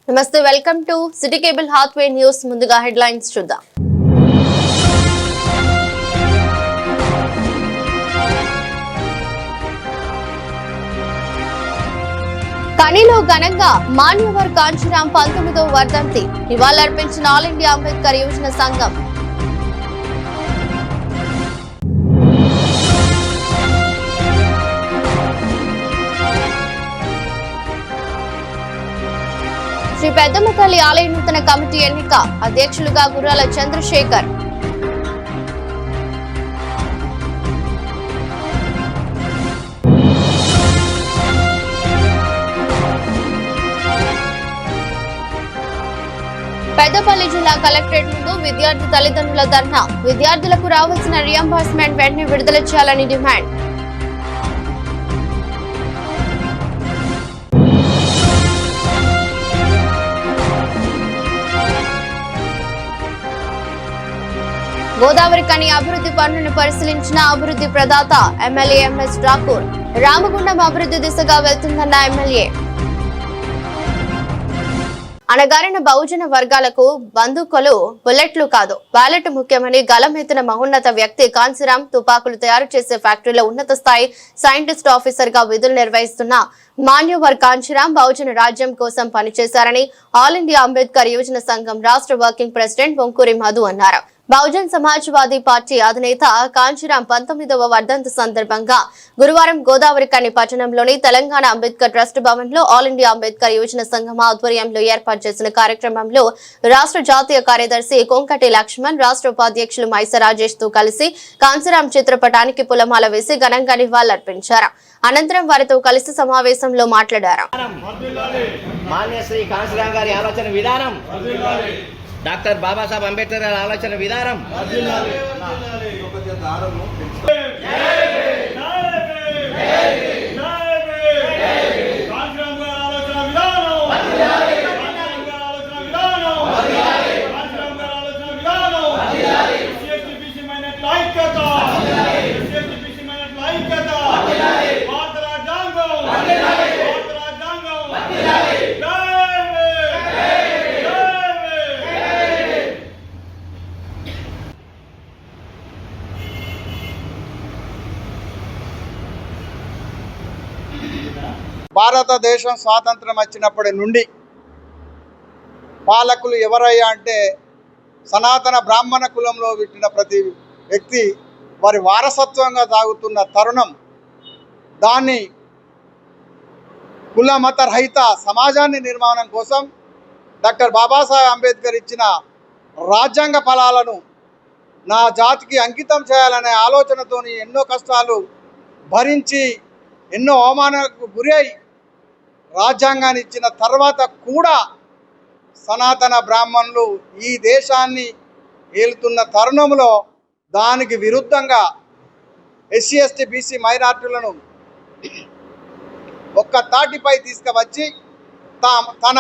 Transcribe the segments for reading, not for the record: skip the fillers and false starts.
నమస్తే, welcome to city cable Hathway news. ముందుగా headlines చూద్దాం. కనిలో ఘనంగా మాన్యవర్ కాంచీరాం 19వ వర్ధంతి నివాళులర్పించిన ఆల్ ఇండియా అంబేద్కర్ యువజన సంఘం. శ్రీ పెద్దమ్మ తల్లి ఆలయ నూతన కమిటీ ఎన్నిక, అధ్యక్షులుగా గుర్రాల చంద్రశేఖర్. పెద్దపల్లి జిల్లా కలెక్టరేట్ ముందు విద్యార్థి తల్లిదండ్రుల ధర్నా, విద్యార్థులకు రావాల్సిన రియంబర్స్మెంట్ వెంటనే విడుదల చేయాలని డిమాండ్. గోదావరి కని అభివృద్ధి పనులను పరిశీలించిన అభివృద్ధి ప్రదాత ఎమ్మెల్యే ఎంఎస్ ఠాకూర్. రామగుండం అభివృద్ధి దిశగా వెళ్తుందన్న ఎమ్మెల్యే. అణగారిన బహుజన వర్గాలకు బందూకులు బుల్లెట్లు కాదు, బ్యాలెట్ ముఖ్యమని గలమెత్తిన మహోన్నత వ్యక్తి కాంచీరాం. తుపాకులు తయారు చేసే ఫ్యాక్టరీలో ఉన్నత స్థాయి సైంటిస్ట్ ఆఫీసర్ గా విధులు నిర్వహిస్తున్న మాన్యవర్ కాంచీరాం బహుజన రాజ్యం కోసం పనిచేశారని ఆల్ ఇండియా అంబేద్కర్ యువజన సంఘం రాష్ట్ర వర్కింగ్ ప్రెసిడెంట్ వంకూరి మధు అన్నారు. బహుజన్ సమాజ్వాదీ పార్టీ అధినేత కాంచీరాం 19వ వర్ధంతి సందర్భంగా గురువారం గోదావరి కని పట్టణంలోని తెలంగాణ అంబేద్కర్ ట్రస్ట్ భవన్ లో ఆల్ ఇండియా అంబేద్కర్ యువజన సంఘం ఆధ్వర్యంలో ఏర్పాటు చేసిన కార్యక్రమంలో రాష్ట్ర జాతీయ కార్యదర్శి కొంకటి లక్ష్మణ్, రాష్ట్ర ఉపాధ్యక్షులు మైస రాజేష్ తో కలిసి కాంచీరాం చిత్రపటానికి పూలమాల వేసి ఘనంగా నివాళులర్పించారు. అనంతరం వారితో కలిసి సమావేశంలో మాట్లాడారు. డాక్టర్ బాబాసాహెబ్ అంబేద్కర్ గారి ఆలోచన విధానం భారతదేశం స్వాతంత్రం వచ్చినప్పటి నుండి పాలకులు ఎవరయ్యా అంటే సనాతన బ్రాహ్మణ కులంలో పుట్టిన ప్రతి వ్యక్తి వారి వారసత్వంగా సాగుతున్న తరుణం. దాన్ని కుల మత రహిత సమాజాన్ని నిర్మాణం కోసం డాక్టర్ బాబాసాహెబ్ అంబేద్కర్ ఇచ్చిన రాజ్యాంగ ఫలాలను నా జాతికి అంకితం చేయాలనే ఆలోచనతోని ఎన్నో కష్టాలు భరించి ఎన్నో అవమానాలకు గురి అయి రాజ్యాంగాన్ని ఇచ్చిన తర్వాత కూడా సనాతన బ్రాహ్మణులు ఈ దేశాన్ని ఏలుతున్న తరుణంలో దానికి విరుద్ధంగా ఎస్సీ ఎస్టీ బీసీ మైనార్టీలను ఒక్క తాటిపై తీసుకువచ్చి తన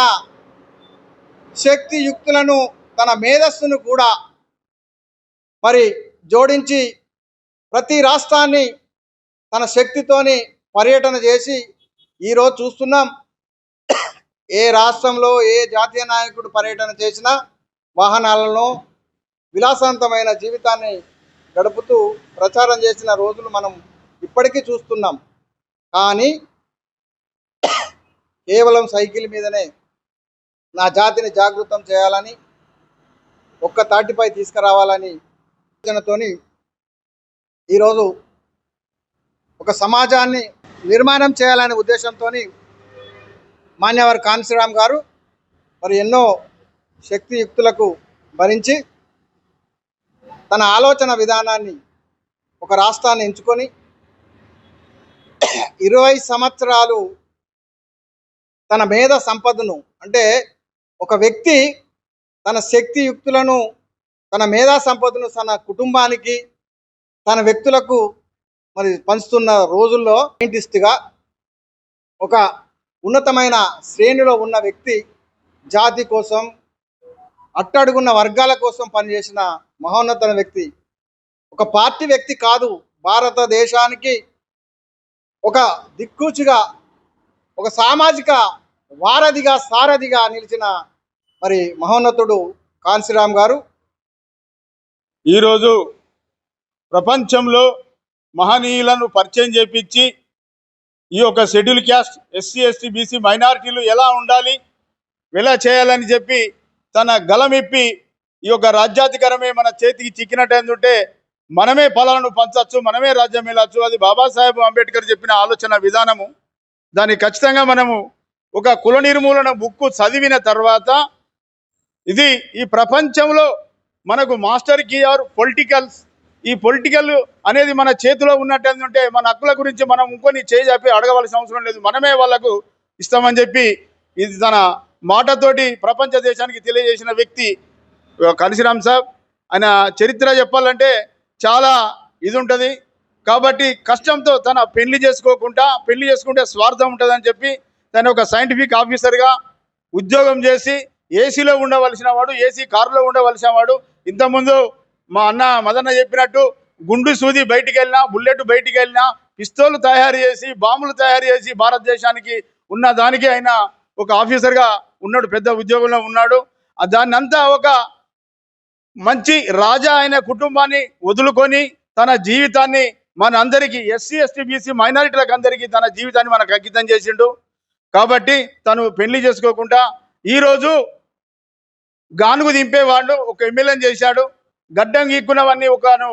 శక్తి యుక్తులను తన మేధస్సును కూడా మరి జోడించి ప్రతి రాష్ట్రాన్ని తన శక్తితోని పర్యటన చేసి ఈరోజు చూస్తున్నాం. ఏ రాష్ట్రంలో ఏ జాతీయ నాయకుడు పర్యటన చేసినా వాహనాలలో విలాసవంతమైన జీవితాన్ని గడుపుతూ ప్రచారం చేసిన రోజులు మనం ఇప్పటికీ చూస్తున్నాం. కానీ కేవలం సైకిల్ మీదనే నా జాతిని జాగృతం చేయాలని, ఒక్క తాటిపై తీసుకురావాలని ఆలోచనతోని ఈరోజు ఒక సమాజాన్ని నిర్మాణం చేయాలనే ఉద్దేశంతో మాన్యవర్ కాంచీరాం గారు మరి ఎన్నో శక్తియుక్తులకు భరించి తన ఆలోచన విధానాన్ని ఒక రాష్ట్రాన్ని ఎంచుకొని 20 సంవత్సరాలు తన మేధ సంపదను, అంటే ఒక వ్యక్తి తన శక్తియుక్తులను తన మేధా సంపదను తన కుటుంబానికి తన వ్యక్తులకు మరి పంచుతున్న రోజుల్లో సైంటిస్ట్గా ఒక ఉన్నతమైన శ్రేణిలో ఉన్న వ్యక్తి జాతి కోసం అట్టడుగున్న వర్గాల కోసం పనిచేసిన మహోన్నత వ్యక్తి. ఒక పార్టీ వ్యక్తి కాదు, భారతదేశానికి ఒక దిక్కుచిగా ఒక సామాజిక వారధిగా సారథిగా నిలిచిన మరి మహోన్నతుడు కాంశీరామ్ గారు ఈరోజు ప్రపంచంలో మహనీయులను పరిచయం చేపించి ఈ యొక్క schedule caste SC ST BC మైనారిటీలు ఎలా ఉండాలి ఎలా చేయాలని చెప్పి తన గలమిప్పి ఈ యొక్క రాజ్యాధికారమే మన చేతికి చిక్కినట్టు ఏంటంటే మనమే ఫలాలను పంచవచ్చు, మనమే రాజ్యం వెళ్ళచ్చు. అది బాబాసాహెబ్ అంబేద్కర్ చెప్పిన ఆలోచన విధానము. దాన్ని ఖచ్చితంగా మనము ఒక కుల నిర్మూలన బుక్కు చదివిన తర్వాత ఇది ఈ ప్రపంచంలో మనకు మాస్టర్ కీ ఆర్ పొలిటికల్స్, ఈ పొలిటికల్ అనేది మన చేతిలో ఉన్నట్టు ఏంటంటే మన హక్కుల గురించి మనం ఇంకొని చేజాపి అడగవలసిన అవసరం లేదు, మనమే వాళ్ళకు ఇస్తామని చెప్పి ఇది తన మాటతోటి ప్రపంచ దేశానికి తెలియజేసిన వ్యక్తి కాంశీరామ్ సాబ్. ఆయన చరిత్ర చెప్పాలంటే చాలా ఇది ఉంటుంది. కాబట్టి కష్టంతో తన పెళ్లి చేసుకుంటే స్వార్థం ఉంటుందని చెప్పి తను ఒక సైంటిఫిక్ ఆఫీసర్గా ఉద్యోగం చేసి ఏసీలో ఉండవలసిన వాడు, ఏసీ కారులో ఉండవలసిన వాడు. ఇంతకుముందు మా అన్న మదన్న చెప్పినట్టు గుండు సూది బయటికి వెళ్ళినా, బుల్లెట్ బయటికి వెళ్ళినా, పిస్తోలు తయారు చేసి, బాంబులు తయారు చేసి భారతదేశానికి ఉన్న దానికి ఆయన ఒక ఆఫీసర్గా ఉన్నాడు, పెద్ద ఉద్యోగంలో ఉన్నాడు. దాన్ని అంతా ఒక మంచి రాజా అయిన కుటుంబాన్ని వదులుకొని తన జీవితాన్ని మన అందరికీ ఎస్సీ ఎస్టీ బీసీ మైనారిటీలకు అందరికీ తన జీవితాన్ని మనకు అంకితం చేసిండు. కాబట్టి తను పెళ్లి చేసుకోకుండా ఈరోజు గానుగు దింపేవాళ్ళు ఒక ఎమ్మెల్యేని చేశాడు, గడ్డం గీక్కున్నవన్నీ ఒకను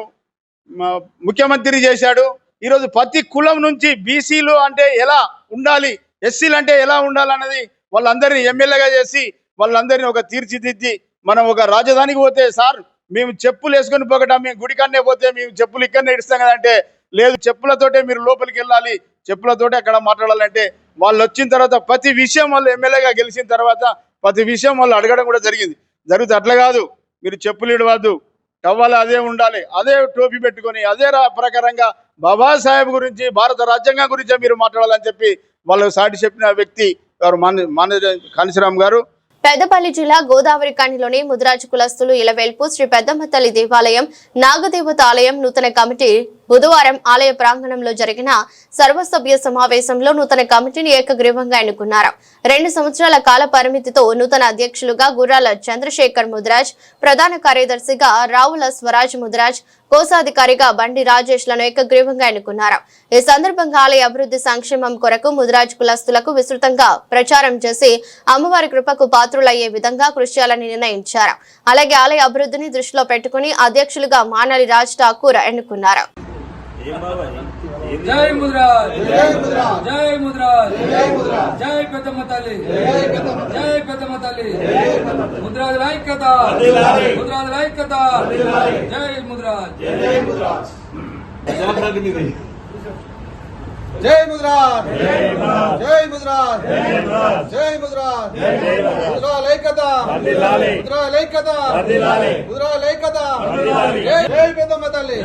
ముఖ్యమంత్రి చేశాడు. ఈరోజు ప్రతి కులం నుంచి బీసీలు అంటే ఎలా ఉండాలి, ఎస్సీలు అంటే ఎలా ఉండాలన్నది వాళ్ళందరినీ ఎమ్మెల్యేగా చేసి వాళ్ళందరినీ ఒక తీర్చిదిద్ది మనం ఒక రాజధానికి పోతే సార్ మేము చెప్పులు వేసుకొని పోగట మేము గుడికాన్నే పోతే మేము చెప్పులు ఇక్కడనే ఇస్తాం కదంటే లేదు, చెప్పులతోటే మీరు లోపలికి వెళ్ళాలి, చెప్పులతోటే అక్కడ మాట్లాడాలంటే వాళ్ళు వచ్చిన తర్వాత ప్రతి విషయం వాళ్ళు ఎమ్మెల్యేగా గెలిచిన తర్వాత ప్రతి విషయం వాళ్ళు అడగడం కూడా జరిగితే అట్లా కాదు, మీరు చెప్పులు ఇడవద్దు, టవ్వాలి అదే ఉండాలి, అదే టోపీ పెట్టుకొని అదే ప్రకారంగా బాబాసాహెబ్ గురించి భారత రాజ్యాంగం గురించే మీరు మాట్లాడాలని చెప్పి వాళ్ళు సాటి చెప్పిన వ్యక్తి కాంశీరామ్ గారు. పెద్దపల్లి జిల్లా గోదావరి కాణిలోని ముదిరాజు కులస్తులు ఇలవేల్పు శ్రీ పెద్దమ్మ తల్లి దేవాలయం నాగదేవత ఆలయం నూతన కమిటీ బుధవారం ఆలయ ప్రాంగణంలో జరిగిన సర్వసభ్య సమావేశంలో నూతన కమిటీని ఏకగ్రీవంగా ఎన్నుకున్నారు. 2 సంవత్సరాల కాల పరిమితితో నూతన అధ్యక్షులుగా గుర్రాల చంద్రశేఖర్ ముదిరాజ్, ప్రధాన కార్యదర్శిగా రావుల స్వరాజ్ ముదిరాజ్, కోశాధికారిగా బండి రాజేష్ లను ఏకగ్రీవంగా ఎన్నుకున్నారు. ఈ సందర్భంగా ఆలయ అభివృద్ధి సంక్షేమం కొరకు ముదిరాజ్ కులస్తులకు విస్తృతంగా ప్రచారం చేసి అమ్మవారి కృపకు పాత్రులయ్యే విధంగా కృషి చేయాలని నిర్ణయించారు. అలాగే ఆలయ అభివృద్ధిని దృష్టిలో పెట్టుకుని అధ్యక్షులుగా మానాలి రాజ్ ఠాకూర్ ఎన్నుకున్నారు. జై ముద్రాజ్, జై ముద్రాజ్, జై పెద్దమ్మ తల్లి, జై పెద్దమ్మ తల్లి, ముద్రాజ్ ఐక్యత, ముద్రాజ్ ఐక్యత, జై ముద్రాజ్, జై ముద్రాజ్, జై ముద్రాజ్, జై ముద్రాజ్, జై ముద్రాజ్, ముద్రాజ్ ఐక్యత, ముద్రాజ్ ఐక్యత, ముద్రాజ్ ఐక్యత, జై పెద్దమ్మ తల్లి.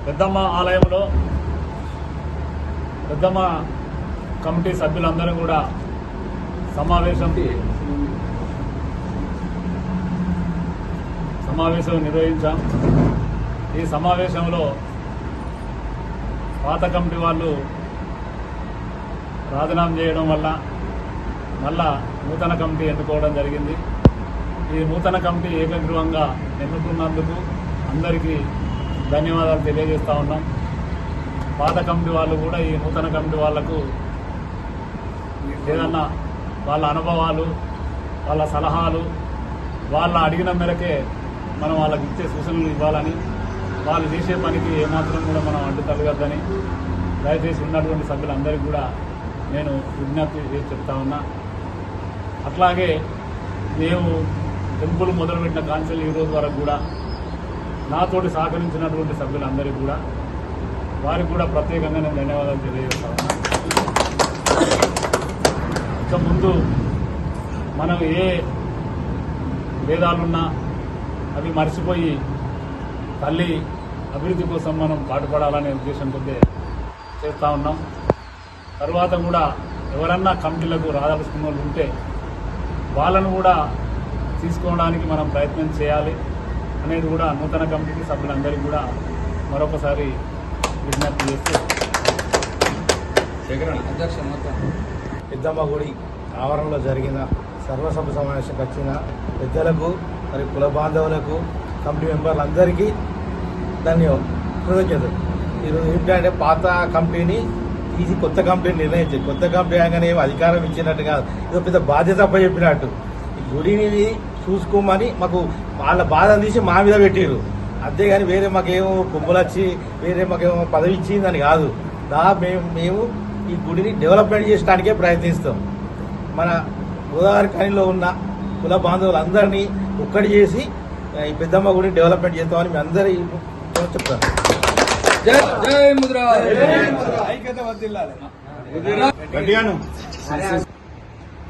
పెద్దమ్మ ఆలయంలో పెద్దమ్మ కమిటీ సభ్యులందరూ కూడా సమావేశం నిర్వహించాం. ఈ సమావేశంలో పాత కమిటీ వాళ్ళు రాజీనామా చేయడం వల్ల మళ్ళా నూతన కమిటీ ఎన్నుకోవడం జరిగింది. ఈ నూతన కమిటీ ఏకగ్రీవంగా ఎన్నుకున్నందుకు అందరికీ ధన్యవాదాలు తెలియజేస్తూ ఉన్నాం. పాత కమిటీ వాళ్ళు కూడా ఈ నూతన కమిటీ వాళ్లకు ఏదన్నా వాళ్ళ అనుభవాలు, వాళ్ళ సలహాలు, వాళ్ళ అడిగిన మేరకే మనం వాళ్ళకి ఇచ్చే సూచనలు ఇవ్వాలని, వాళ్ళు చేసే పనికి ఏమాత్రం కూడా మనం అడ్డు తగ్గద్దని దయచేసి ఉన్నటువంటి సభ్యులందరికీ కూడా నేను విజ్ఞప్తి చేసి చెప్తా ఉన్నా. అట్లాగే మేము టెంపుల్ మొదలుపెట్టిన కాన్సెల్ ఈ రోజు వరకు కూడా నాతోటి సహకరించినటువంటి సభ్యులందరికీ కూడా వారికి కూడా ప్రత్యేకంగా నేను ధన్యవాదాలు తెలియజేస్తా ఉన్నా. ఇక ముందు మనం ఏ భేదాలున్నా అవి మర్చిపోయి తల్లి అభివృద్ధి కోసం మనం పాటుపడాలనే ఉద్దేశం కొద్దే చేస్తూ ఉన్నాం. తర్వాత కూడా ఎవరన్నా కమిటీలకు రాదలుచుకున్న వాళ్ళు ఉంటే వాళ్ళను కూడా తీసుకోవడానికి మనం ప్రయత్నం చేయాలి అనేది కూడా నూతన కమిటీ సభ్యులందరికీ కూడా మరొకసారి విజ్ఞప్తి చేస్తూ అధ్యక్ష మొత్తం పెద్దమ్మ గుడి ఆవరణలో జరిగిన సర్వసభ సమావేశంకి వచ్చిన పెద్దలకు మరి కుల బాంధవులకు కమిటీ మెంబర్లందరికీ కృతజ్ఞతలు. ఈరోజు ఏంటంటే పాత కమిటీని తీసి కొత్త కమిటీని నిర్ణయించారు. కొత్త కమిటీ అనగానే ఏం అధికారం ఇచ్చినట్టు కాదు, ఇదో పెద్ద బాధ్యత చెప్పినట్టు ఈ గుడిని చూసుకోమని మాకు వాళ్ళ బాధను తీసి మా మీద పెట్టిరు. అంతేగాని వేరే మాకేమో కొమ్ములు వచ్చి వేరే మాకేమో పదవి ఇచ్చిందని కాదు. మేము ఈ గుడిని డెవలప్మెంట్ చేయడానికే ప్రయత్నిస్తాం. మన గోదావరి ఖనిలో ఉన్న కుల బాంధవులందరినీ ఒక్కటి చేసి ఈ పెద్దమ్మ గుడిని డెవలప్మెంట్ చేస్తామని మీ అందరి చెప్తాను. జై ముద్ర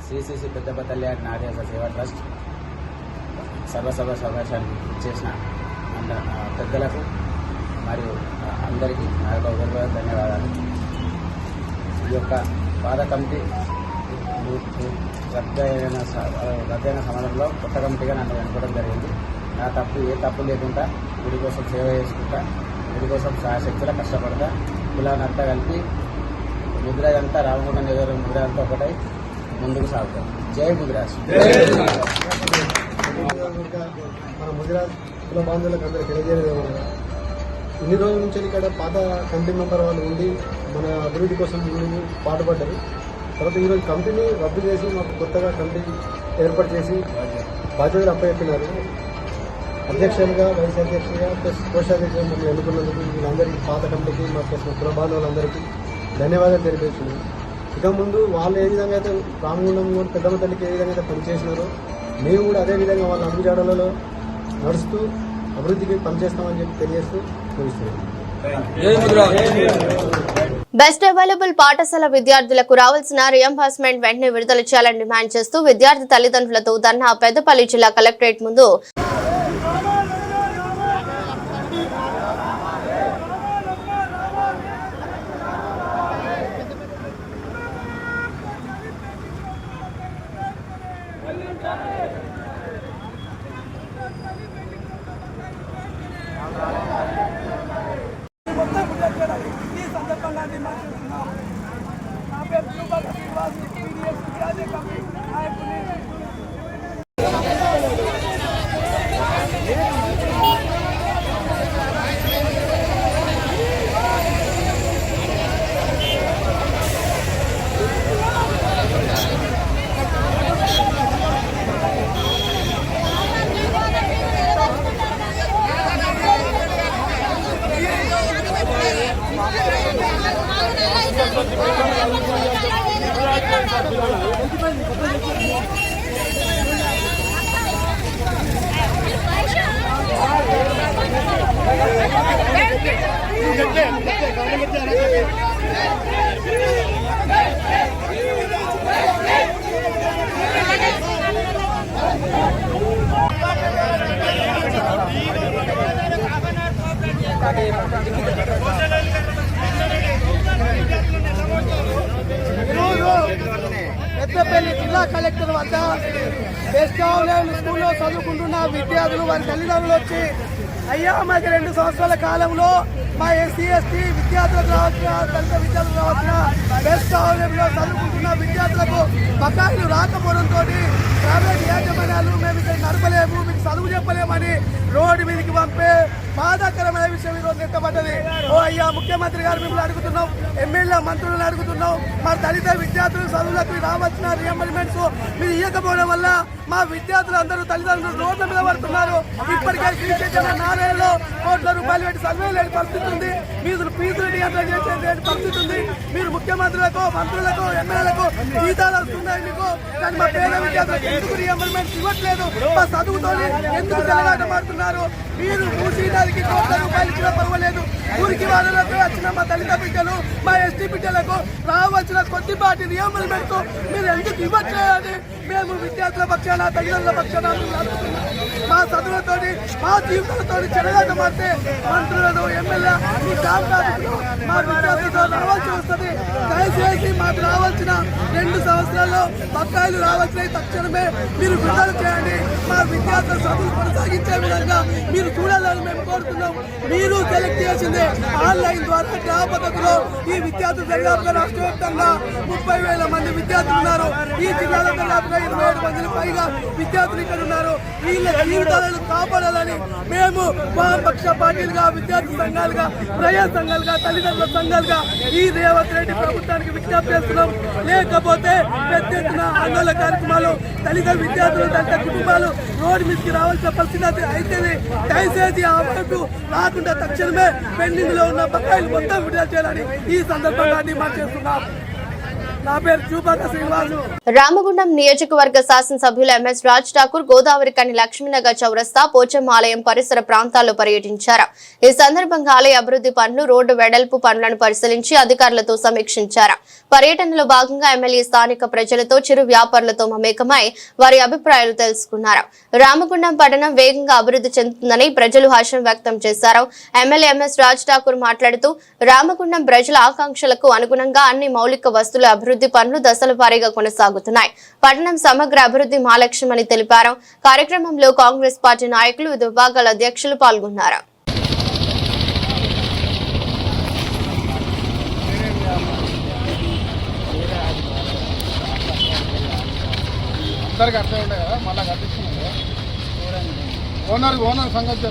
శ్రీశ్రీ పెద్దమ్మ తల్లి నాట్య సేవా ట్రస్ట్ సర్వసభ సమావేశానికి చేసిన పెద్దలకు మరియు అందరికీ నా యొక్క హృదయపూర్వక ధన్యవాదాలు. ఈ యొక్క పాత కమిటీ రద్దయిన సమయంలో కొత్త కమిటీగా నన్ను ఎన్నుకోవడం జరిగింది. నా ఏ తప్పు లేకుండా గుడి కోసం సేవ చేసుకుంటా, గుడి కోసం శాశక్తిగా కష్టపడతా, కులానంతా కలిపి ముద్రాజంతా రామగుండం నియోజకవర్గ ముద్రాజంతా ఒకటై ముందుకు సాగుతాం. జై ముద్రాజ్. మన ముదిరాజ్ కుల బాంధవులకు అందరికి తెలియజేయడం, ఇన్ని రోజుల నుంచి ఇక్కడ పాత కమిటీ మెంబర్ వాళ్ళు ఉండి మన అభివృద్ధి కోసం పాటుపడ్డారు. తర్వాత ఈరోజు కమిటీని రద్దు చేసి మాకు కొత్తగా కమిటీ ఏర్పాటు చేసి బాధ్యతలు అప్పచెప్పినారు. అధ్యక్షులుగా, వైస్ అధ్యక్షులుగా ప్లస్ కోశాధ్యక్షులుగా మమ్మల్ని ఎన్నుకున్నందుకు వీళ్ళందరికీ పాత కమిటీకి మా ప్లస్ కుల బాంధవులందరికీ ధన్యవాదాలు తెలియజేస్తున్నాను. ఇక ముందు వాళ్ళు ఏ విధంగా అయితే రామగుండం పెద్దమ్మ తల్లికి ఏ విధంగా అయితే పనిచేసినారో మేము కూడా అదే విధంగా వాళ్ళ అడుగుజాడలలో నడుస్తూ అభివృద్ధికి పనిచేస్తామని చెప్పి తెలియజేస్తూ ముగిస్తున్నాం. బెస్ట్ అవైలబుల్ పాఠశాల విద్యార్థులకు రావాల్సిన రియంబర్స్మెంట్ వెంటనే విడుదల చేయాలని డిమాండ్ చేస్తూ విద్యార్థి తల్లిదండ్రులతో ధర్నా పెద్దపల్లి జిల్లా కలెక్టరేట్ ముందు పెద్దపల్లి జిల్లా కలెక్టర్ వద్ద బెస్ట్ ఆన్లైన్ స్కూల్లో చదువుకుంటున్న విద్యార్థులు వారి తల్లిదండ్రులు వచ్చి అయ్యా మాకు 2 సంవత్సరాల కాలంలో మా ఎస్సీ ఎస్టీ విద్యార్థులకు రావాల్సిన దళిత విద్యార్థులకు రావాల్సిన బెస్ట్ ఆన్లైన్లో చదువుకుంటున్న విద్యార్థులకు బకాయిలు రాకపోవడంతో ప్రైవేట్ యాజమాన్యాలు మేము ఇక్కడ నడపలేము, మీకు చదువు చెప్పలేమని రోడ్డు మీదకి పంపే బాధాకరమైన విషయం ఈరోజు ఎత్తబడ్డది. ఓ అయ్యా ముఖ్యమంత్రి గారు మిమ్మల్ని అడుగుతున్నాం, ఎమ్మెల్యే మంత్రులను అడుగుతున్నాం, మా దళిత విద్యార్థులు చదువులకు రావాల్సిన రియంబర్స్మెంట్స్ మీరు ఇవ్వకపోవడం వల్ల మా విద్యార్థులు అందరూ తల్లిదండ్రులు రోడ్ల మీద పడుతున్నారు. ఇప్పటికే శ్రీశైలం నారాయణలో కోట్ల రూపాయలు పెట్టి సర్వే లేని పరిస్థితి ఉంది, ఫీజులు నియంత్రణ చేసే పరిస్థితి ఉంది. మీరు ముఖ్యమంత్రులకు, మంత్రులకు, ఎమ్మెల్యేలకు జీతాలు వస్తున్నాయి మీకు, కానీ మా పేద విద్యార్థులకు ఎందుకు రియంబర్స్మెంట్స్ ఇవ్వట్లేదు? మా చదువుతో ఎందుకు తెలగాటమాడుతున్నారు? మీరు మూసీదానికి కోట్ల రూపాయలు ఇచ్చినా పర్వాలేదు, ఊరికి వాళ్ళకు వచ్చిన మా దళిత బిడ్డలు, మా ఎస్టీ బిడ్డలకు రావాల్సిన కొద్దిపాటి రియంబర్స్మెంట్స్ మీరు ఎందుకు ఇవ్వట్లేదని మేము విద్యార్థుల పక్షాన, తల్లిదండ్రుల పక్షాన మా చదువులతోటి, మా జీవితాలతో చెడగాటమాడితే మంత్రులను, ఎమ్మెల్యే మా విద్యార్థులతో రావాల్సి వస్తుంది. దయచేసి మాకు రావాల్సిన 2 సంవత్సరాల్లో బకాయిలు రావాల్సిన తక్షణమే మీరు విడుదల చేయండి. మా విద్యార్థుల చదువులు కొనసాగించే విధంగా మీరు చూడాలని మేము కోరుతున్నాం. మీరు సెలెక్ట్ చేసింది ఆన్లైన్ ద్వారా డ్రా పద్ధతిలో. ఈ విద్యార్థులు దరిదాపుగా రాష్ట్ర వ్యాప్తంగా 30,000 మంది విద్యార్థులు ఉన్నారు. ఈ జిల్లాలో దరిదాపుగా 27 మందికి పైగా విద్యార్థులు ఇక్కడ ఉన్నారు. వీళ్ళ జీవితాలను కాపాడాలని మేము వామపక్ష పార్టీలుగా, విద్యార్థి సంఘాలుగా, ప్రజా సంఘాలుగా, తల్లిదండ్రుల సంఘాలుగా ఈ రేవంత్ రెడ్డి ప్రభుత్వానికి విజ్ఞప్తి చేస్తున్నాం. లేకపోతే పెద్ద ఎత్తున ఆందోళన కార్యక్రమాలు, దళిత విద్యార్థులు, దళిత కుటుంబాలు రోడ్డు మీదకి రావాల్సిన పరిస్థితి అయితే దయచేసి ఆ వైపు రాకుండా తక్షణమే పెండింగ్ లో ఉన్న బకాయిలు మొత్తం విడుదల చేయాలని ఈ సందర్భంగా డిమాండ్ చేస్తున్నాం. నా పేరు చూపాక శ్రీనివాసు. రామగుండం నియోజకవర్గ శాసనసభ్యులు ఎంఎస్ రాజ్ ఠాకూర్ గోదావరి కని లక్ష్మీనగర్ చౌరస్తా పోచమ్మ ఆలయం పరిసర ప్రాంతాల్లో పర్యటించారు. ఈ సందర్భంగా ఆలయ అభివృద్ధి పనులు, రోడ్డు వెడల్పు పనులను పరిశీలించి అధికారులతో సమీక్షించారు. పర్యటనలో భాగంగా ఎమ్మెల్యే స్థానిక ప్రజలతో, చిరు వ్యాపారులతో మమేకమై వారి అభిప్రాయాలు తెలుసుకున్నారు. రామగుండం పట్టణం వేగంగా అభివృద్ధి చెందుతుందని ప్రజలు హర్షం వ్యక్తం చేశారు. ఎమ్మెల్యే ఎంఎస్ రాజ్ ఠాకూర్ మాట్లాడుతూ రామగుండం ప్రజల ఆకాంక్షలకు అనుగుణంగా అన్ని మౌలిక వస్తువుల అభివృద్ధి పనులు దశల వారీగా కొనసాగుతున్నాయి. పట్టణం సమగ్ర అభివృద్ధి మా లక్ష్యమని తెలిపారు. కార్యక్రమంలో కాంగ్రెస్ పార్టీ నాయకులు, వివిధ విభాగాల అధ్యక్షులు పాల్గొన్నారు. ఓనర్ సంగతి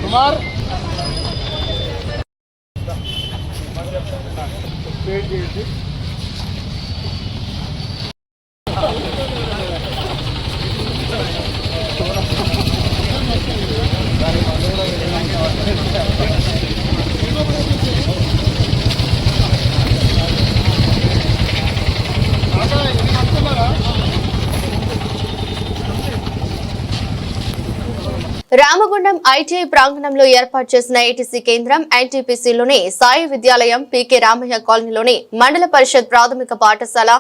కుమార్ రామగుండం ఐటీఐ ప్రాంగణంలో ఏర్పాటు చేసిన ఏటీసీ కేంద్రం, ఎన్టీపీసీలోని సాయి విద్యాలయం, పీకే రామయ్య కాలనీలోని మండల పరిషత్ ప్రాథమిక పాఠశాల,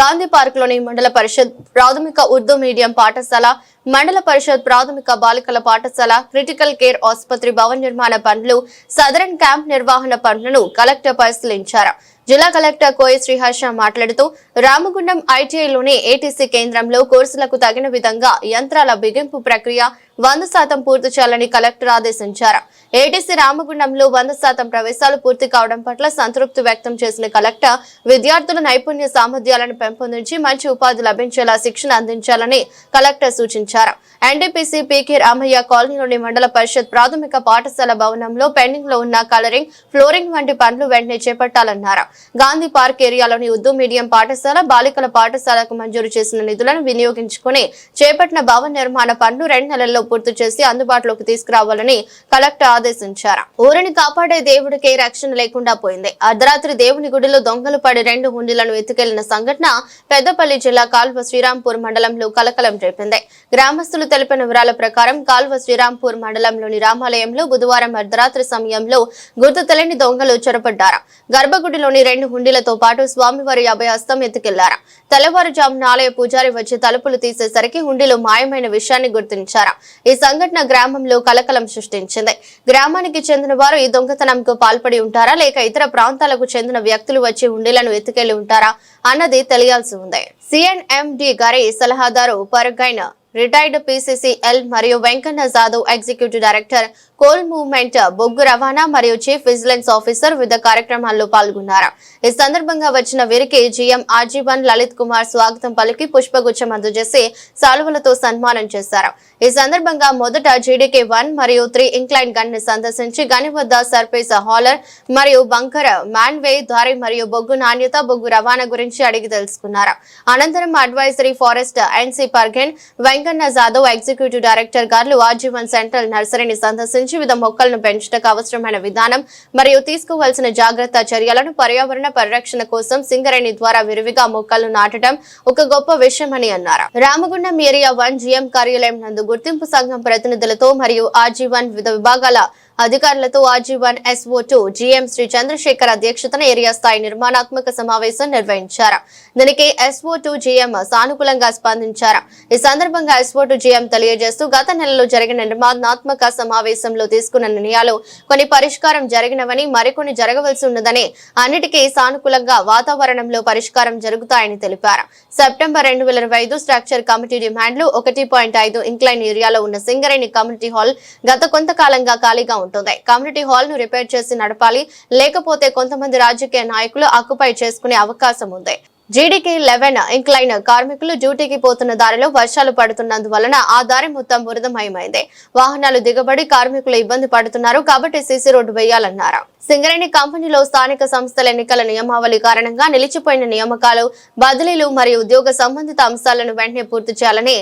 గాంధీ పార్క్ లోని మండల పరిషత్ ప్రాథమిక ఉర్దూ మీడియం పాఠశాల, మండల పరిషత్ ప్రాథమిక బాలికల పాఠశాల, క్రిటికల్ కేర్ ఆసుపత్రి భవన నిర్మాణ పనులు, సదరన్ క్యాంప్ నిర్వహణ పనులను కలెక్టర్ పరిశీలించారు. జిల్లా కలెక్టర్ కోయ శ్రీహర్ష మాట్లాడుతూ రామగుండం ఐటీఐలోని ఏటీసీ కేంద్రంలో కోర్సులకు తగిన విధంగా యంత్రాల బిగింపు ప్రక్రియ 100% పూర్తి చేయాలని కలెక్టర్ ఆదేశించారు. ఏటీసీ రామగుండంలో 100% ప్రవేశాలు పూర్తి కావడం పట్ల సంతృప్తి వ్యక్తం చేసిన కలెక్టర్ విద్యార్థుల నైపుణ్య సామర్థ్యాలను పెంపొందించి మంచి ఉపాధి లభించేలా శిక్షణ అందించాలని కలెక్టర్ సూచించారు. ఎన్టీపీసీ పీకే రామయ్య కాలనీలోని మండల పరిషత్ ప్రాథమిక పాఠశాల భవనంలో పెండింగ్ లో ఉన్న కలరింగ్, ఫ్లోరింగ్ వంటి పనులు వెంటనే చేపట్టాలన్నారు. గాంధీ పార్క్ ఏరియాలోని ఉర్దూ మీడియం పాఠశాల, బాలికల పాఠశాలకు మంజూరు చేసిన నిధులను వినియోగించుకుని చేపట్టిన భవన నిర్మాణ పనులు 2 నెలల్లో పూర్తి చేసి అందుబాటులోకి తీసుకురావాలని కలెక్టర్ ఆదేశించారు. ఊరిని కాపాడే దేవుడికే రక్షణ లేకుండా పోయింది. అర్ధరాత్రి దేవుని గుడిలో దొంగలు పడి 2 హుండీలను ఎత్తుకెళ్లిన సంఘటన పెద్దపల్లి జిల్లా కాల్వ శ్రీరాంపూర్ మండలంలో కలకలం రేపింది. గ్రామస్తులు తెలిపిన వివరాల ప్రకారం కాల్వ శ్రీరాంపూర్ మండలంలోని రామాలయంలో బుధవారం అర్ధరాత్రి సమయంలో గుర్తు తెలియని దొంగలు చొరబడ్డారు. గర్భగుడిలోని 2 హుండీలతో పాటు స్వామివారి అభయహస్తం ఎత్తుకెళ్లారు. తెల్లవారుజామున ఆలయ పూజారి వచ్చి తలుపులు తీసేసరికి హుండీలు మాయమైన విషయాన్ని గుర్తించారు. ఈ సంఘటన గ్రామంలో కలకలం సృష్టించింది. గ్రామానికి చెందిన వారు ఈ దొంగతనంకు పాల్పడి ఉంటారా, లేక ఇతర ప్రాంతాలకు చెందిన వ్యక్తులు వచ్చి హుండీలను ఎత్తుకెళ్లి ఉంటారా అన్నది తెలియాల్సి ఉంది. సిఎన్ఎండి గారి సలహాదారు పరగైన రిటైర్డ్ పీసీసీఎల్ మరియు Venkanna Jadhav executive director, coal movement, బొగ్గు రవాణా మరియు చీఫ్ విజిలెన్స్ ఆఫీసర్ వివిధ కార్యక్రమాల్లో పాల్గొన్నారు. ఈ సందర్భంగా వచ్చిన వీరికి జీఎం ఆజీవన్ లలిత్ కుమార్ స్వాగతం పలికి పుష్పగుచ్చం అందజేసి సాలువలతో సన్మానం చేశారు. ఈ సందర్భంగా మొదట జీడీకే 1 మరియు 3 ఇంక్లైన్ గన్ ని సందర్శించి గని వద్ద సర్ఫేస్ హాలర్ మరియు బంకర్, మ్యాన్వే దారి మరియు బొగ్గు నాణ్యత, బొగ్గు రవాణా గురించి అడిగి తెలుసుకున్నారు. అనంతరం అడ్వైజరీ ఫారెస్ట్ ఎన్సీ పర్గెన్, వెంకన్న జాదవ్ ఎగ్జిక్యూటివ్ డైరెక్టర్ గారు ఆజీవన్ సెంట్రల్ నర్సరీని సందర్శించి సంబంధించి వివిధ మొక్కలను పెంచుటకు అవసరమైన విధానం మరియు తీసుకోవాల్సిన జాగ్రత్త చర్యలను పర్యావరణ పరిరక్షణ కోసం సింగరేణి ద్వారా విరివిగా మొక్కలను నాటడం ఒక గొప్ప విషయమని అన్నారు. రామగుండం ఏరియా 1 GM కార్యాలయం నందు గుర్తింపు సంఘం ప్రతినిధులతో మరియు RG1 వివిధ విభాగాల అధికారులతో RG1 SO2 GM Shri Chandrasekhar అధ్యక్షతన ఏరియా స్థాయి నిర్మాణాత్మక సమావేశం నిర్వహించారు. దీనికి SO2 GM సానుకూలంగా స్పందించారు. ఈ సందర్భంగా SO2 GM తెలియజేస్తూ గత నెలలో జరిగిన నిర్మాణాత్మక సమావేశంలో తీసుకున్న నిర్ణయాలు కొన్ని పరిష్కారం జరిగినవని మరికొన్ని జరగవలసి ఉన్నదని అన్నిటికీ సానుకూలంగా వాతావరణంలో పరిష్కారం జరుగుతాయని తెలిపారు. సెప్టెంబర్ 2025 స్ట్రక్చర్ కమిటీ డిమాండ్లు 1.5 ఇంక్లైన్ ఏరియాలో ఉన్న సింగరేణి కమ్యూనిటీ హాల్ గత కొంతకాలంగా ఖాళీగా ఉంటుంది. కమ్యూనిటీ హాల్ ను రిపేర్ చేసి నడపాలి, లేకపోతే కొంతమంది రాజకీయ నాయకులు ఆక్యుపై చేసుకునే అవకాశం ఉంది. GDK 11 ఇంక్లైన్ కార్మికులు డ్యూటీకి పోతున్న దారిలో వర్షాలు పడుతున్నందువలన ఆ దారి మొత్తం బురదమయమైంది. వాహనాలు దిగబడి కార్మికులు ఇబ్బంది పడుతున్నారు కాబట్టి సీసీ రోడ్డు వేయాలన్నారు. సింగరేణి కంపెనీలో స్థానిక సంస్థల ఎన్నికల నియమావళి కారణంగా నిలిచిపోయిన నియామకాలు, బదిలీలు మరియు ఉద్యోగ సంబంధిత అంశాలను వెంటనే పూర్తి చేయాలని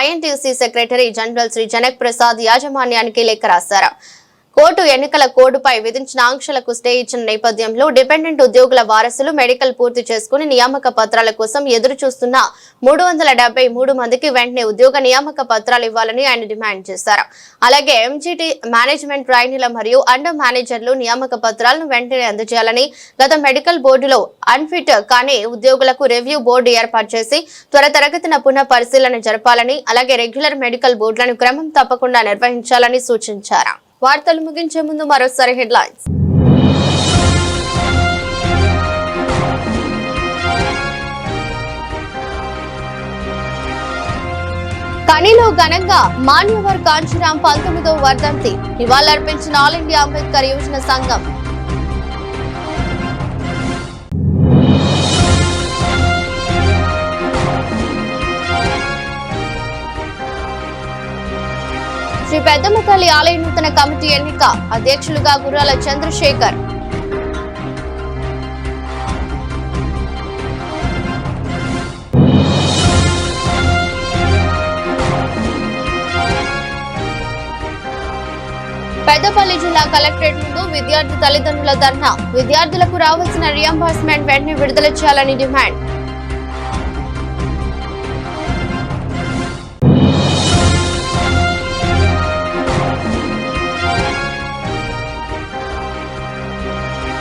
INTUC secretary general Shri Janak Prasad యాజమాన్యానికి లేఖ రాశారు. కోర్టు ఎన్నికల కోడ్పై విధించిన ఆంక్షలకు స్టే ఇచ్చిన నేపథ్యంలో డిపెండెంట్ ఉద్యోగుల వారసులు మెడికల్ పూర్తి చేసుకుని నియామక పత్రాల కోసం ఎదురు చూస్తున్న 373 మందికి వెంటనే ఉద్యోగ నియామక పత్రాలు ఇవ్వాలని ఆయన డిమాండ్ చేశారు. అలాగే MGT మేనేజ్మెంట్ ట్రైనీల మరియు అండర్ మేనేజర్లు నియామక పత్రాలను వెంటనే అందజేయాలని, గత మెడికల్ బోర్డులో అన్ఫిట్ కానీ ఉద్యోగులకు రివ్యూ బోర్డు ఏర్పాటు చేసి త్వరితగతిన పునః పరిశీలన జరపాలని, అలాగే రెగ్యులర్ మెడికల్ బోర్డులను క్రమం తప్పకుండా నిర్వహించాలని సూచించారు. వార్తలు ముగించే ముందు మరోసారి హెడ్లైన్స్. కనిలో ఘనంగా మాన్యవర్ కాంచీరాం 19వ వర్ధంతి నివాళులర్పించిన ఆల్ ఇండియా అంబేద్కర్ యువజన సంఘం. శ్రీ పెద్దమ్మ తల్లి ఆలయ నూతన కమిటీ ఎన్నిక, అధ్యక్షులుగా గుర్రాల చంద్రశేఖర్. పెద్దపల్లి జిల్లా కలెక్టరేట్ ముందు విద్యార్థి తల్లిదండ్రుల ధర్నా, విద్యార్థులకు రావాల్సిన రియంబర్స్మెంట్ వెంటనే విడుదల చేయాలని డిమాండ్.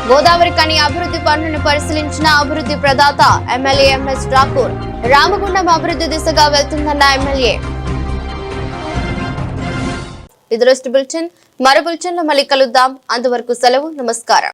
గోదావరి కని అభివృద్ధి పనులను పరిశీలించిన అభివృద్ధి ప్రదాత ఎమ్మెల్యే MS ఠాకూర్. రామగుండం అభివృద్ధి దిశగా వెళ్తుందన్న ఎమ్మెల్యే. ఇది బులెటిన్. మరో బులెటిన్ లో మళ్ళీ కలుద్దాం. అంతవరకు సెలవు. నమస్కారం.